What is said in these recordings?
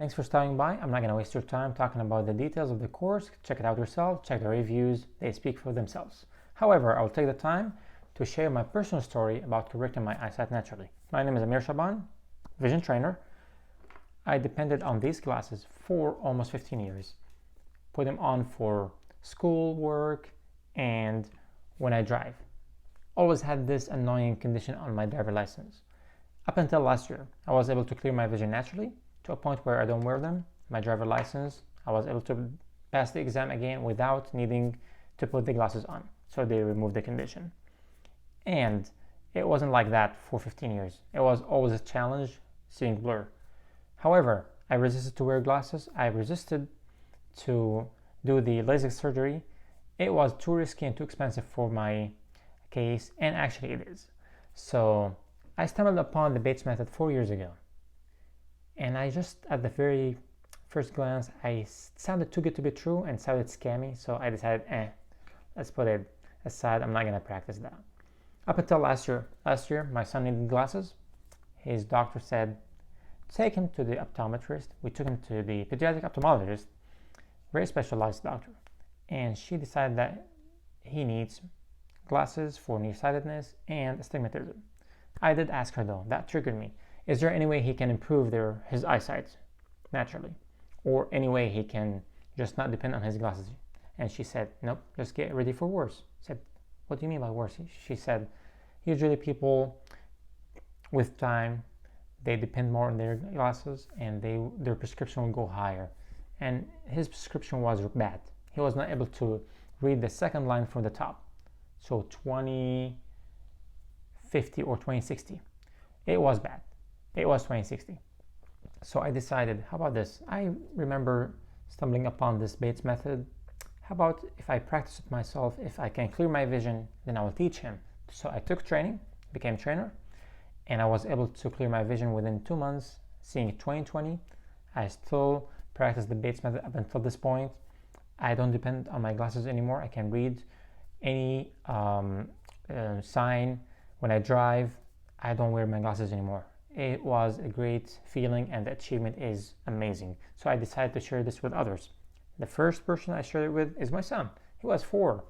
Thanks for stopping by. I'm not going to waste your time talking about the details of the course. Check it out yourself, check the reviews, they speak for themselves. However, I'll take the time to share my personal story about correcting my eyesight naturally. My name is Amir Shaban, vision trainer. I depended on these glasses for almost 15 years. Put them on for school, work, and when I drive. Always had this annoying condition on my driver license. Up until last year, I was able to clear my vision naturally to a point where I don't wear them. My driver license, I was able to pass the exam again without needing to put the glasses on. So they removed the condition. And it wasn't like that for 15 years. It was always a challenge seeing blur. However, I resisted to wear glasses. I resisted to do the LASIK surgery. It was too risky and too expensive for my case, and actually it is. So I stumbled upon the Bates method 4 years ago. And I just, at the very first glance, it sounded too good to be true and sounded scammy. So I decided, let's put it aside. I'm not going to practice that. Up until last year, my son needed glasses. His doctor said, take him to the optometrist. We took him to the pediatric ophthalmologist, very specialized doctor. And she decided that he needs glasses for nearsightedness and astigmatism. I did ask her though, that triggered me. Is there any way he can improve his eyesight naturally? Or any way he can just not depend on his glasses? And she said, nope, just get ready for worse. I said, what do you mean by worse? She said, usually people with time, they depend more on their glasses and their prescription will go higher. And his prescription was bad. He was not able to read the second line from the top. So 2050 or 2060. It was bad. It was 2060. So I decided, how about this? I remember stumbling upon this Bates method. How about if I practice it myself? If I can clear my vision, then I will teach him. So I took training, became trainer, and I was able to clear my vision within 2 months, seeing 20/20. I still practice the Bates method up until this point. I don't depend on my glasses anymore. I can read any sign when I drive. I don't wear my glasses anymore. It was a great feeling and the achievement is amazing. So I decided to share this with others. The first person I shared it with is my son. He was 4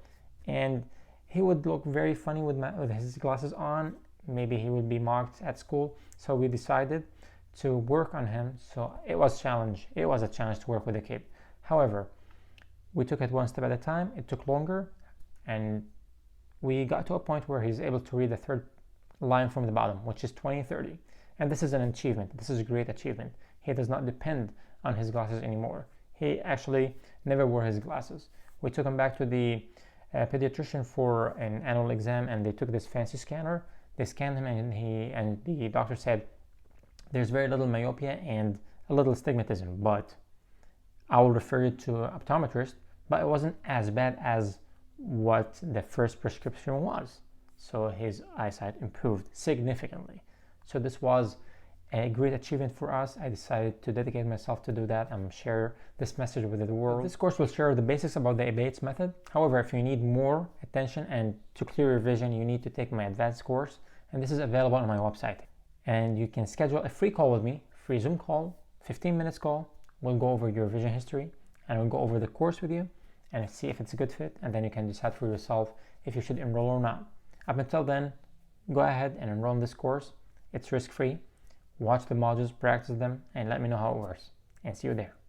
and he would look very funny with his glasses on. Maybe he would be mocked at school. So we decided to work on him. So it was a challenge. It was a challenge to work with a kid. However, we took it one step at a time. It took longer and we got to a point where he's able to read the third line from the bottom, which is 20/30. And this is an achievement. This is a great achievement. He does not depend on his glasses anymore. He actually never wore his glasses. We took him back to the pediatrician for an annual exam and they took this fancy scanner. They scanned him and the doctor said, there's very little myopia and a little astigmatism, but I will refer you to an optometrist. But it wasn't as bad as what the first prescription was. So his eyesight improved significantly. So this was a great achievement for us. I decided to dedicate myself to do that and share this message with the world. This course will share the basics about the Bates method. However, if you need more attention and to clear your vision, you need to take my advanced course. And this is available on my website. And you can schedule a free call with me, free Zoom call, 15 minutes call. We'll go over your vision history and we'll go over the course with you and see if it's a good fit. And then you can decide for yourself if you should enroll or not. Up until then, go ahead and enroll in this course. It's risk-free. Watch the modules, practice them, and let me know how it works. And see you there.